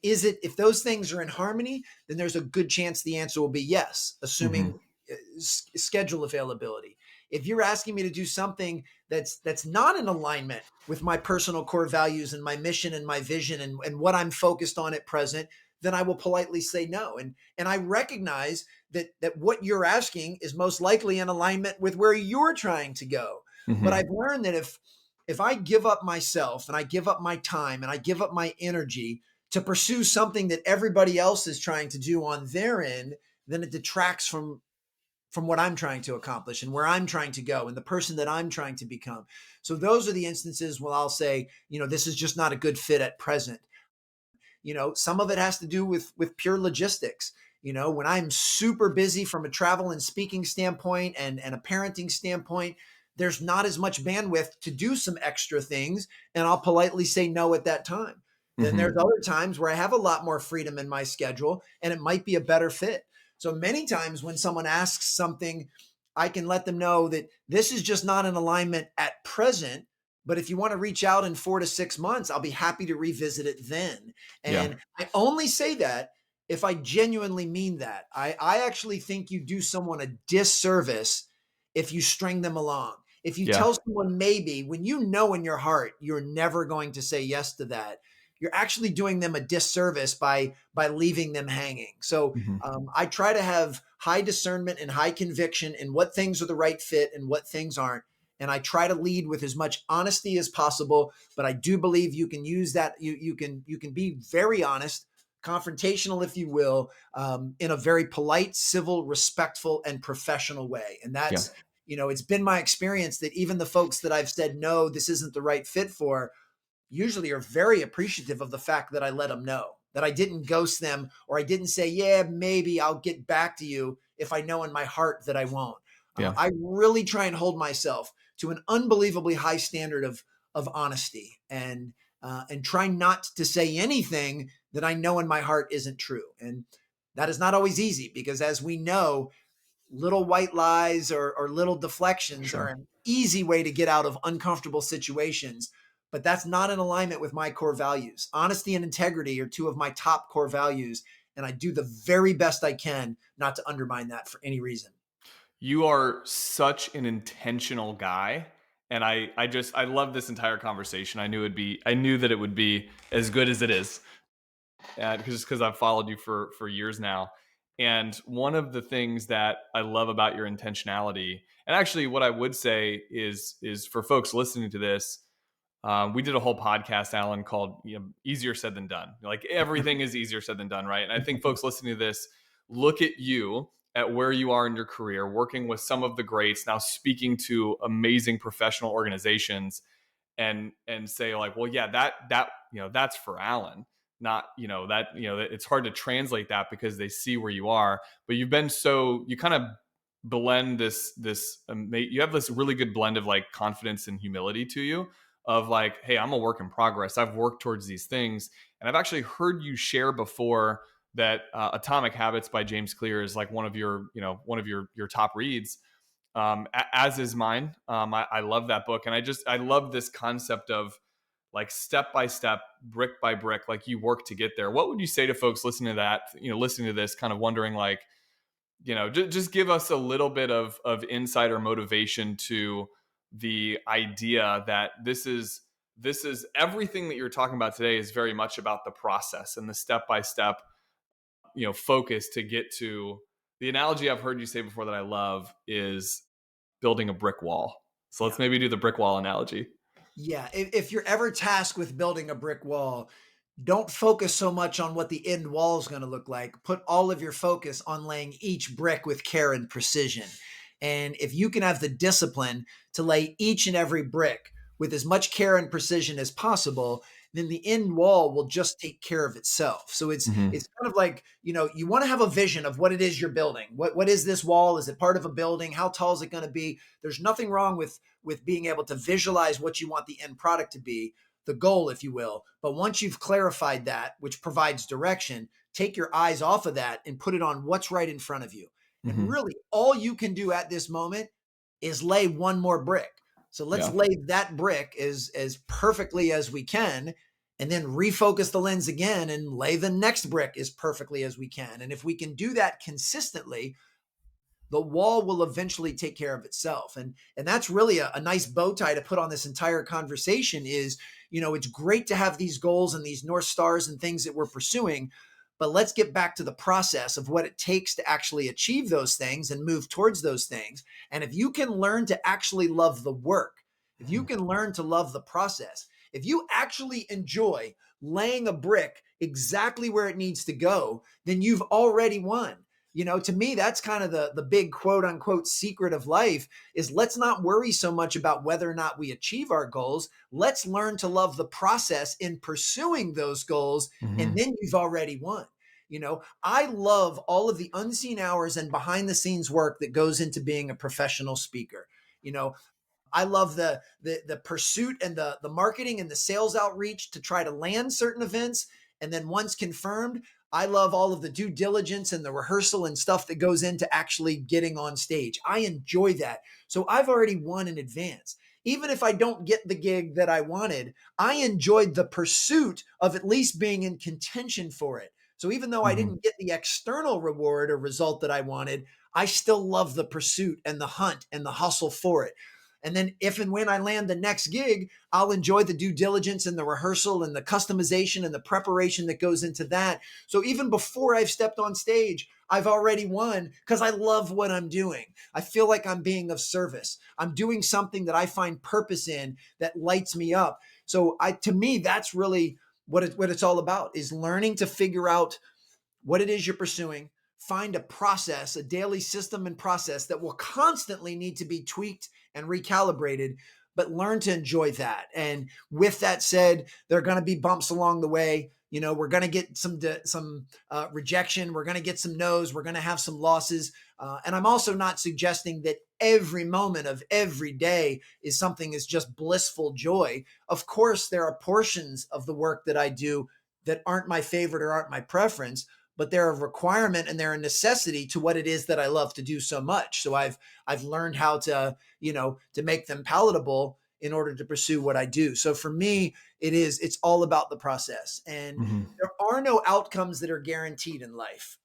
is it, if those things are in harmony, then there's a good chance the answer will be yes, Hmm. assuming schedule availability. If you're asking me to do something that's not in alignment with my personal core values and my mission and my vision and what I'm focused on at present, then I will politely say no. And I recognize that what you're asking is most likely in alignment with where you're trying to go. But Hmm. I've learned that if I give up myself and I give up my time and I give up my energy to pursue something that everybody else is trying to do on their end, then it detracts from what I'm trying to accomplish and where I'm trying to go and the person that I'm trying to become. So those are the instances where I'll say, this is just not a good fit at present. Some of it has to do with pure logistics. When I'm super busy from a travel and speaking standpoint and a parenting standpoint, there's not as much bandwidth to do some extra things, and I'll politely say no at that time. Then Hmm. there's other times where I have a lot more freedom in my schedule and it might be a better fit. So many times when someone asks something, I can let them know that this is just not in alignment at present. But if you want to reach out in 4 to 6 months, I'll be happy to revisit it then. Yeah. And I only say that if I genuinely mean that. I actually think you do someone a disservice if you string them along. If you Yeah. tell someone maybe when you know in your heart you're never going to say yes to that, you're actually doing them a disservice by leaving them hanging. So Hmm. I try to have high discernment and high conviction in what things are the right fit and what things aren't. And I try to lead with as much honesty as possible. But I do believe you can use that. You can be very honest, confrontational, if you will, in a very polite, civil, respectful, and professional way. And Yeah. that's it's been my experience that even the folks that I've said no, this isn't the right fit for, usually are very appreciative of the fact that I let them know, that I didn't ghost them, or I didn't say, yeah, maybe I'll get back to you if I know in my heart that I won't. Yeah. I really try and hold myself to an unbelievably high standard of honesty, and try not to say anything that I know in my heart isn't true. And that is not always easy because, as we know, little white lies or little deflections are Sure. an easy way to get out of uncomfortable situations. But that's not in alignment with my core values. Honesty and integrity are two of my top core values. And I do the very best I can not to undermine that for any reason. You are such an intentional guy. And I love this entire conversation. I knew that it would be as good as it is. Because I've followed you for years now. And one of the things that I love about your intentionality, and actually what I would say is for folks listening to this, we did a whole podcast, Alan, called "Easier Said Than Done." Like everything is easier said than done, right? And I think folks listening to this look at you at where you are in your career, working with some of the greats, now speaking to amazing professional organizations, and say like, well, yeah, that that's for Alan, not that it's hard to translate that because they see where you are. But you kind of blend you have this really good blend of like confidence and humility to you, of like, hey, I'm a work in progress, I've worked towards these things. And I've actually heard you share before that Atomic Habits by James Clear is like one of your top reads, as is mine. I love that book, and I love this concept of like step by step, brick by brick, like you work to get there. What would you say to folks listening to that, listening to this, kind of wondering like, just give us a little bit of insight or motivation to the idea that this is everything that you're talking about today is very much about the process and the step by step, focus to get to the analogy I've heard you say before that I love is building a brick wall. So let's Yeah. maybe do the brick wall analogy. Yeah. If you're ever tasked with building a brick wall, don't focus so much on what the end wall is going to look like. Put all of your focus on laying each brick with care and precision. And if you can have the discipline to lay each and every brick with as much care and precision as possible, then the end wall will just take care of itself. So Hmm. it's kind of like, you want to have a vision of what it is you're building. What is this wall? Is it part of a building? How tall is it going to be? There's nothing wrong with being able to visualize what you want the end product to be, the goal, if you will. But once you've clarified that, which provides direction, take your eyes off of that and put it on what's right in front of you. And Hmm. really, all you can do at this moment is lay one more brick. So let's Yeah. lay that brick as perfectly as we can, and then refocus the lens again and lay the next brick as perfectly as we can. And if we can do that consistently, the wall will eventually take care of itself. And that's really a nice bow tie to put on this entire conversation is, it's great to have these goals and these North Stars and things that we're pursuing, but let's get back to the process of what it takes to actually achieve those things and move towards those things. And if you can learn to actually love the work, if you can learn to love the process, if you actually enjoy laying a brick exactly where it needs to go, then you've already won. To me, that's kind of the big quote unquote secret of life is let's not worry so much about whether or not we achieve our goals. Let's learn to love the process in pursuing those goals. And Hmm. then you've already won. I love all of the unseen hours and behind the scenes work that goes into being a professional speaker. You know, I love the pursuit and the marketing and the sales outreach to try to land certain events. And then once confirmed, I love all of the due diligence and the rehearsal and stuff that goes into actually getting on stage. I enjoy that. So I've already won in advance. Even if I don't get the gig that I wanted, I enjoyed the pursuit of at least being in contention for it. So even though I Hmm. didn't get the external reward or result that I wanted, I still love the pursuit and the hunt and the hustle for it. And then if and when I land the next gig, I'll enjoy the due diligence and the rehearsal and the customization and the preparation that goes into that. So even before I've stepped on stage, I've already won because I love what I'm doing. I feel like I'm being of service. I'm doing something that I find purpose in that lights me up. So to me, that's really what it's all about is learning to figure out what it is you're pursuing, find a process, a daily system and process that will constantly need to be tweaked and recalibrated, but learn to enjoy that. And with that said, there are going to be bumps along the way. We're going to get some rejection. We're going to get some no's. We're going to have some losses. And I'm also not suggesting that every moment of every day is something is just blissful joy. Of course, there are portions of the work that I do that aren't my favorite or aren't my preference, but they're a requirement and they're a necessity to what it is that I love to do so much. So I've learned how to make them palatable in order to pursue what I do. So for me, it's all about the process. And Hmm. there are no outcomes that are guaranteed in life,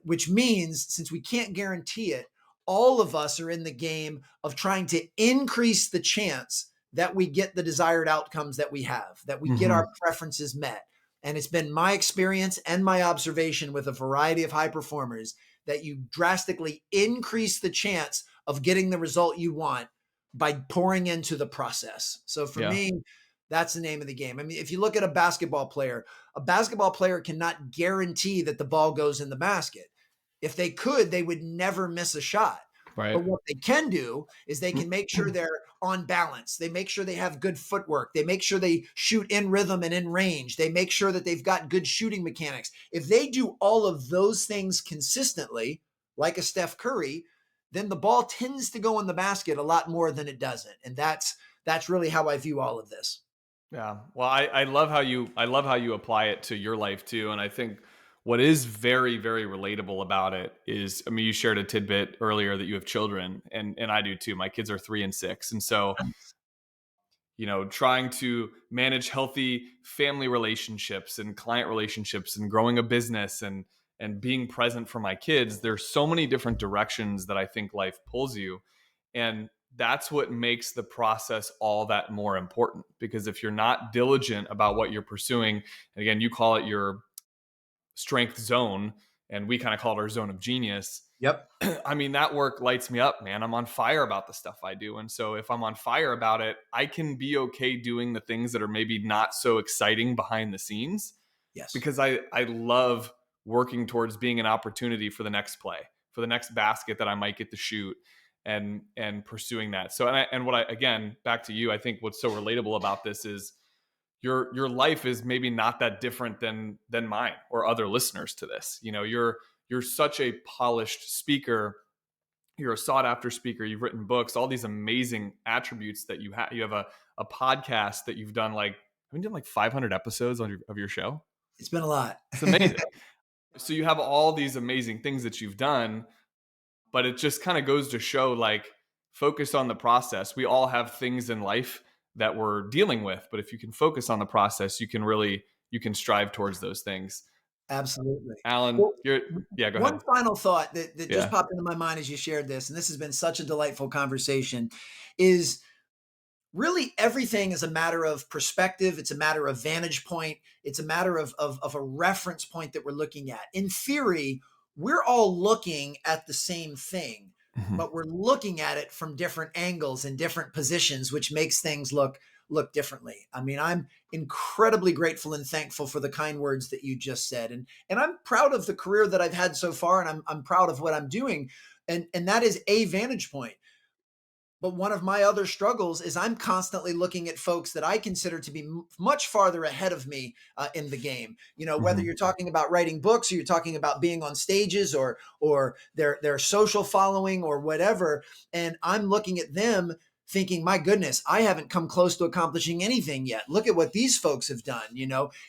which means since we can't guarantee it, all of us are in the game of trying to increase the chance that we get the desired outcomes that we have, that we get Hmm. our preferences met. And it's been my experience and my observation with a variety of high performers that you drastically increase the chance of getting the result you want by pouring into the process. So for Yeah. me, That's the name of the game. I mean, if you look at a basketball player cannot guarantee that the ball goes in the basket. If they could, they would never miss a shot. Right. But what they can do is they can make sure they're on balance. They make sure they have good footwork. They make sure they shoot in rhythm and in range. They make sure that they've got good shooting mechanics. If they do all of those things consistently, like a Steph Curry, then the ball tends to go in the basket a lot more than it doesn't. And that's really how I view all of this. Yeah. Well, I love how you apply it to your life too. And I think what is very, very relatable about it is, I mean, you shared a tidbit earlier that you have children, and I do too. My kids are 3 and 6. And so, trying to manage healthy family relationships and client relationships and growing a business and being present for my kids, there's so many different directions that I think life pulls you. And that's what makes the process all that more important, because if you're not diligent about what you're pursuing, and again, you call it your strength zone, and we kind of call it our zone of genius. Yep. I mean, that work lights me up, man. I'm on fire about the stuff I do. And so if I'm on fire about it, I can be okay doing the things that are maybe not so exciting behind the scenes, Yes. because I love working towards being an opportunity for the next play, for the next basket that I might get to shoot, and pursuing that. So and what I, again, back to you, I think what's so relatable about this is your life is maybe not that different than mine or other listeners to this. You're such a polished speaker. You're a sought after speaker. You've written books, all these amazing attributes that you have. You have a podcast that you've done, like, have you done like 500 episodes of your show? It's been a lot. It's amazing. So you have all these amazing things that you've done, but it just kind of goes to show, like, focus on the process. We all have things in life that we're dealing with, but if you can focus on the process, you can strive towards those things. Absolutely. Alan, Well, yeah, go one ahead. final thought that just Yeah. popped into my mind as you shared this, and this has been such a delightful conversation, is really everything is a matter of perspective. It's a matter of vantage point. It's a matter of a reference point that we're looking at. In theory, we're all looking at the same thing, Mhm. but we're looking at it from different angles and different positions, which makes things look differently. I mean, I'm incredibly grateful and thankful for the kind words that you just said. And I'm proud of the career that I've had so far, and I'm proud of what I'm doing. And that is a vantage point. But one of my other struggles is I'm constantly looking at folks that I consider to be much farther ahead of me in the game. Whether Mhm. you're talking about writing books, or you're talking about being on stages, or their social following, or whatever, and I'm looking at them thinking, my goodness, I haven't come close to accomplishing anything yet. Look at what these folks have done.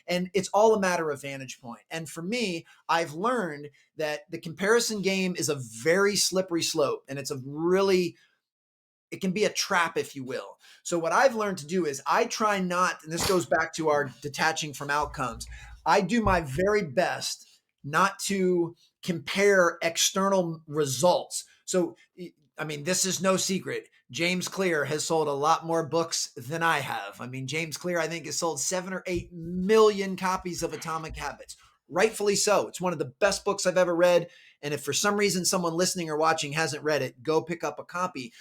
And it's all a matter of vantage point. And for me, I've learned that the comparison game is a very slippery slope, and it can be a trap, if you will. So what I've learned to do is I try not, and this goes back to our detaching from outcomes. I do my very best not to compare external results. So, I mean, this is no secret. James Clear has sold a lot more books than I have. I mean, James Clear, I think, has sold 7 or 8 million copies of Atomic Habits. Rightfully so. It's one of the best books I've ever read. And if for some reason someone listening or watching hasn't read it, go pick up a copy.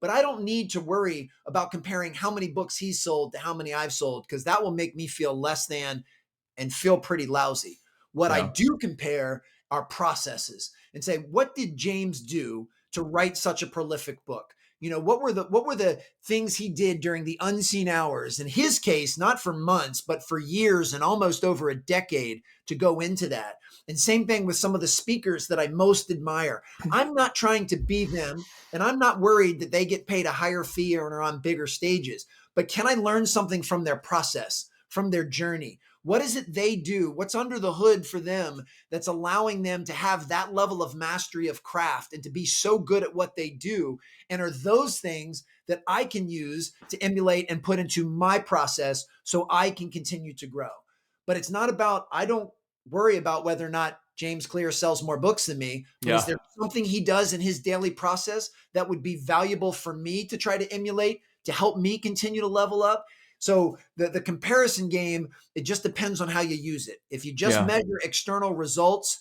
But I don't need to worry about comparing how many books he's sold to how many I've sold, because that will make me feel less than and feel pretty lousy. What I Yeah. do compare are processes and say, what did James do to write such a prolific book? What were the things he did during the unseen hours? In his case, not for months, but for years and almost over a decade to go into that. And same thing with some of the speakers that I most admire. I'm not trying to be them, and I'm not worried that they get paid a higher fee or are on bigger stages. But can I learn something from their process, from their journey? What is it they do? What's under the hood for them that's allowing them to have that level of mastery of craft and to be so good at what they do? And are those things that I can use to emulate and put into my process so I can continue to grow? But it's not about, I don't worry about whether or not James Clear sells more books than me, but is Yeah. there something he does in his daily process that would be valuable for me to try to emulate to help me continue to level up? So the comparison game, it just depends on how you use it. If you just Yeah. measure external results,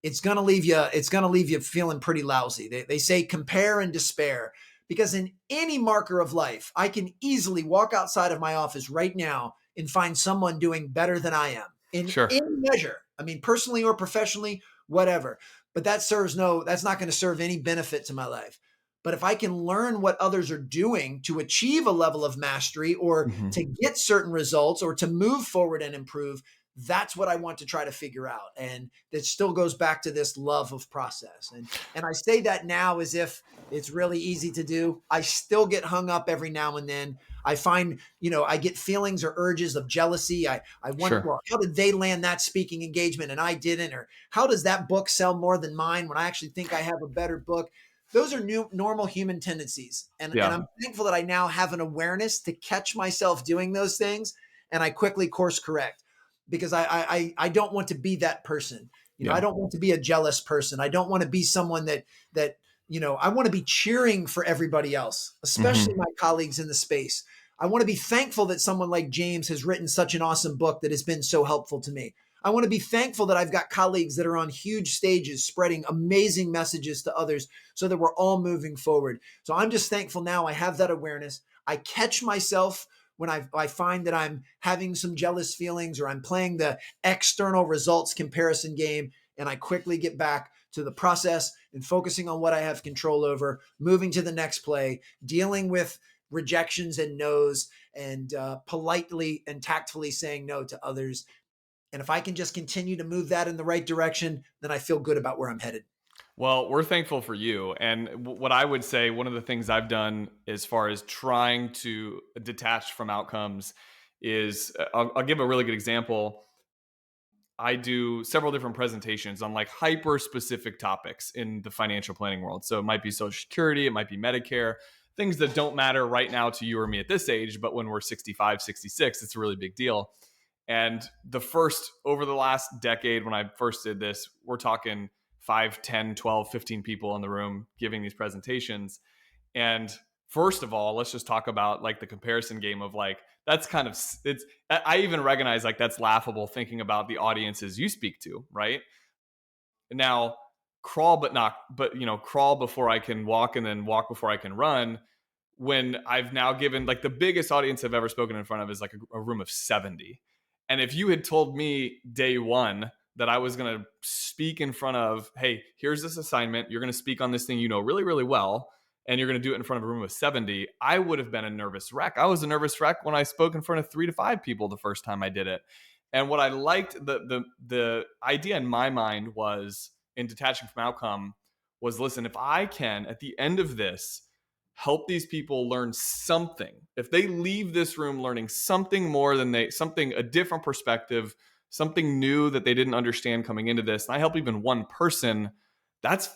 it's gonna leave you feeling pretty lousy. They say compare and despair. Because in any marker of life, I can easily walk outside of my office right now and find someone doing better than I am in Sure. any measure. I mean, personally or professionally, whatever. But that's not going to serve any benefit to my life. But if I can learn what others are doing to achieve a level of mastery or Mhm. to get certain results or to move forward and improve, that's what I want to try to figure out. And that still goes back to this love of process. And I say that now as if it's really easy to do. I still get hung up every now and then. I find, I get feelings or urges of jealousy. I wonder, Sure. well, how did they land that speaking engagement and I didn't? Or how does that book sell more than mine when I actually think I have a better book? Those are new normal human tendencies. And Yeah. I'm thankful that I now have an awareness to catch myself doing those things and I quickly course correct because I don't want to be that person. I Yeah. don't want to be a jealous person. I don't want to be someone that I want to be cheering for everybody else, especially Mhm. my colleagues in the space. I want to be thankful that someone like James has written such an awesome book that has been so helpful to me. I want to be thankful that I've got colleagues that are on huge stages spreading amazing messages to others so that we're all moving forward. So I'm just thankful now I have that awareness. I catch myself when I find that I'm having some jealous feelings or I'm playing the external results comparison game, and I quickly get back to the process and focusing on what I have control over, moving to the next play, dealing with rejections and no's, and politely and tactfully saying no to others. And if I can just continue to move that in the right direction, then I feel good about where I'm headed. Well, we're thankful for you. And what I would say, one of the things I've done as far as trying to detach from outcomes is I'll give a really good example. I do several different presentations on like hyper specific topics in the financial planning world. So it might be Social Security, it might be Medicare, things that don't matter right now to you or me at this age, but when we're 65, 66, it's a really big deal. And over the last decade, when I first did this, we're talking 5, 10, 12, 15 people in the room giving these presentations. And first of all, let's just talk about like the comparison game of like, that's kind of, it's, I even recognize like that's laughable thinking about the audiences you speak to, right? Now, crawl, but not, but crawl before I can walk and then walk before I can run. When I've now given like the biggest audience I've ever spoken in front of is like a room of 70. And if you had told me day one that I was going to speak in front of, hey, here's this assignment, you're going to speak on this thing really, really well, and you're going to do it in front of a room of 70, I would have been a nervous wreck. I was a nervous wreck when I spoke in front of 3 to 5 people the first time I did it. And what I liked, the idea in my mind was in detaching from outcome was, listen, if I can at the end of this help these people learn something, if they leave this room learning something more than a different perspective, something new that they didn't understand coming into this, and I help even one person, that's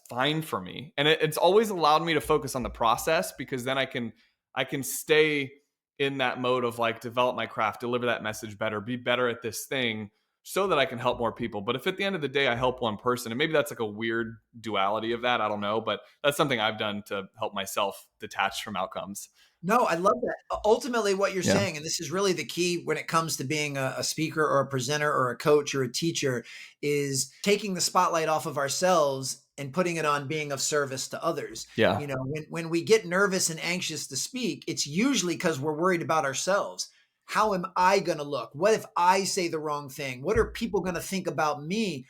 fine for me. And it's always allowed me to focus on the process, because then I can stay in that mode of like develop my craft, deliver that message better, be better at this thing, so that I can help more people. But if at the end of the day I help one person, and maybe that's like a weird duality of that, I don't know, but that's something I've done to help myself detach from outcomes. No, I love that. Ultimately, what you're Yeah. saying, and this is really the key when it comes to being a speaker or a presenter or a coach or a teacher, is taking the spotlight off of ourselves and putting it on being of service to others. Yeah. When we get nervous and anxious to speak, it's usually because we're worried about ourselves. How am I going to look? What if I say the wrong thing? What are people going to think about me?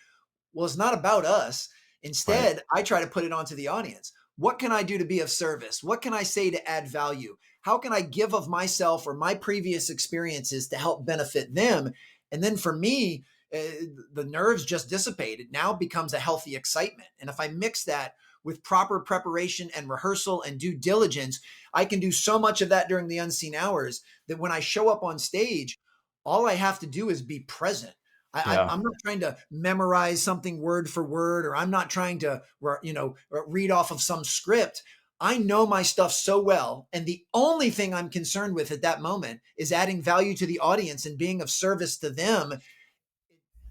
Well, it's not about us. Right. Instead, I try to put it onto the audience. What can I do to be of service? What can I say to add value? How can I give of myself or my previous experiences to help benefit them? And then for me, the nerves just dissipate. It now becomes a healthy excitement. And if I mix that with proper preparation and rehearsal and due diligence, I can do so much of that during the unseen hours that when I show up on stage, all I have to do is be present. Yeah. I'm not trying to memorize something word for word, or I'm not trying to, read off of some script. I know my stuff so well. And the only thing I'm concerned with at that moment is adding value to the audience and being of service to them.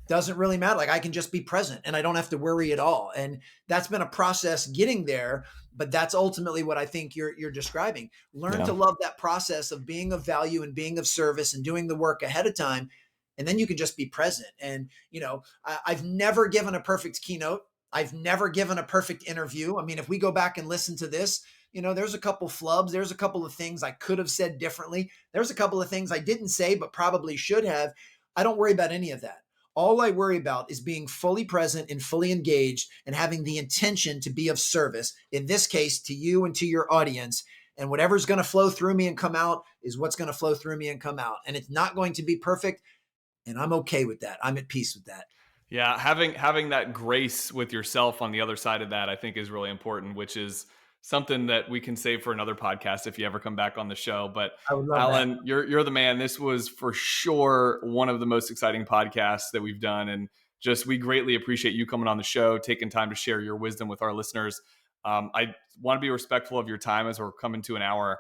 Doesn't really matter. Like I can just be present and I don't have to worry at all. And that's been a process getting there, but that's ultimately what I think you're describing. Learn Yeah. to love that process of being of value and being of service and doing the work ahead of time. And then you can just be present. And, I've never given a perfect keynote. I've never given a perfect interview. I mean, if we go back and listen to this, There's a couple flubs. There's a couple of things I could have said differently. There's a couple of things I didn't say, but probably should have. I don't worry about any of that. All I worry about is being fully present and fully engaged and having the intention to be of service, in this case, to you and to your audience. And whatever's going to flow through me and come out is what's going to flow through me and come out. And it's not going to be perfect. And I'm okay with that. I'm at peace with that. Yeah, having that grace with yourself on the other side of that, I think, is really important, which is something that we can save for another podcast if you ever come back on the show. But I would love that. Alan, you're the man. This was for sure one of the most exciting podcasts that we've done, and just we greatly appreciate you coming on the show, taking time to share your wisdom with our listeners. I want to be respectful of your time as we're coming to an hour.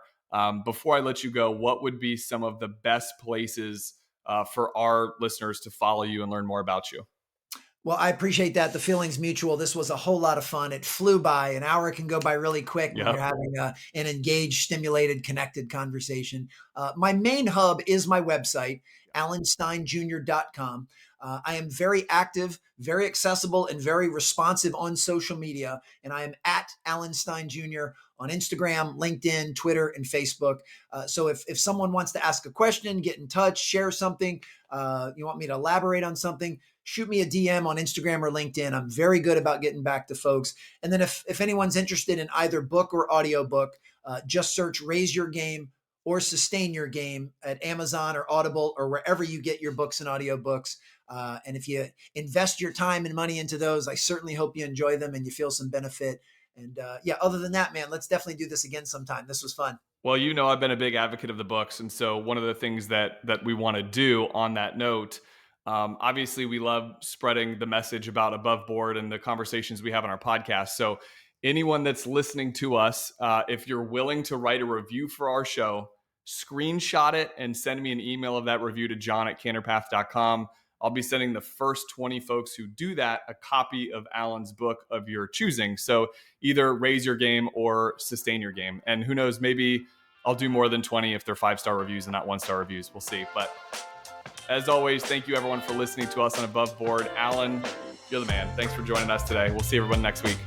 Before I let you go, what would be some of the best places for our listeners to follow you and learn more about you? Well, I appreciate that. The feeling's mutual. This was a whole lot of fun. It flew by. An hour can go by really quick when you're Yep. having an engaged, stimulated, connected conversation. My main hub is my website, alansteinjr.com. I am very active, very accessible, and very responsive on social media. And I am at Alan Stein Jr. on Instagram, LinkedIn, Twitter, and Facebook. So if someone wants to ask a question, get in touch, share something, you want me to elaborate on something, shoot me a DM on Instagram or LinkedIn. I'm very good about getting back to folks. And then if anyone's interested in either book or audiobook, just search Raise Your Game or Sustain Your Game at Amazon or Audible or wherever you get your books and audiobooks. And if you invest your time and money into those, I certainly hope you enjoy them and you feel some benefit. And yeah, other than that, man, let's definitely do this again sometime. This was fun. Well, I've been a big advocate of the books, and so one of the things that we want to do on that note, obviously, we love spreading the message about above board and the conversations we have on our podcast. So, anyone that's listening to us, if you're willing to write a review for our show, screenshot it and send me an email of that review to john@canterpath.com. I'll be sending the first 20 folks who do that a copy of Alan's book of your choosing. So either Raise Your Game or Sustain Your Game. And who knows, maybe I'll do more than 20 if they're 5-star reviews and not 1-star reviews. We'll see. But as always, thank you everyone for listening to us on Above Board. Alan, you're the man. Thanks for joining us today. We'll see everyone next week.